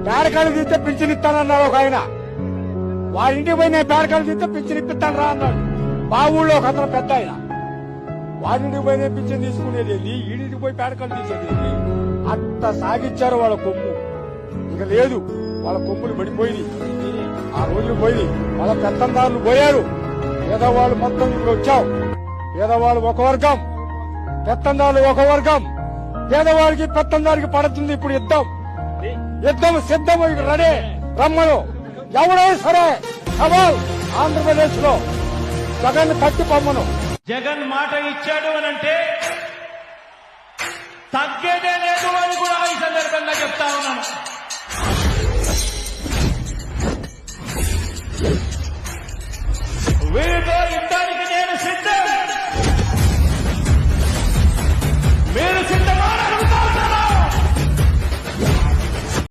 పేడకాలు తీస్తే పింఛన్ ఇస్తానన్నాడు ఒక ఆయన. వారి ఇంటికి పోయి నేను పేడకాలు తీస్తే పింఛన్ ఇప్పిస్తాను రా అన్నాడు. మా ఊళ్ళో ఒక అతను పెద్ద ఆయన. వారింటికి పోయి నేను పింఛన్ తీసుకునేది ఏంది, ఈడింటికి పోయి పేడకాలు తీసేది ఏంది, అట్ట సాగిచ్చారు వాళ్ళ కొమ్ము. ఇక లేదు, వాళ్ళ కొమ్ములు పడిపోయింది, ఆ రోజులు పోయి వాళ్ళ పెత్తందారులు పోయారు. పేదవాళ్ళు మొత్తం ఇప్పుడు వచ్చావు. పేదవాళ్ళు ఒక వర్గం, పెత్తందారులు ఒక వర్గం. పేదవాళ్ళకి పెత్తందారికి పడుతుంది ఇప్పుడు యుద్ధం. యుద్ధం సిద్ధం, ఇక రెడీ రమ్మను. ఎవరైనా సరే సవాల్ ఆంధ్రప్రదేశ్ లో జగన్ పట్టి పొమ్మను. జగన్ మాట ఇచ్చాడు అనంటే తగ్గేదే లేదు అని కూడా ఈ సందర్భంగా చెప్తా ఉన్నాను.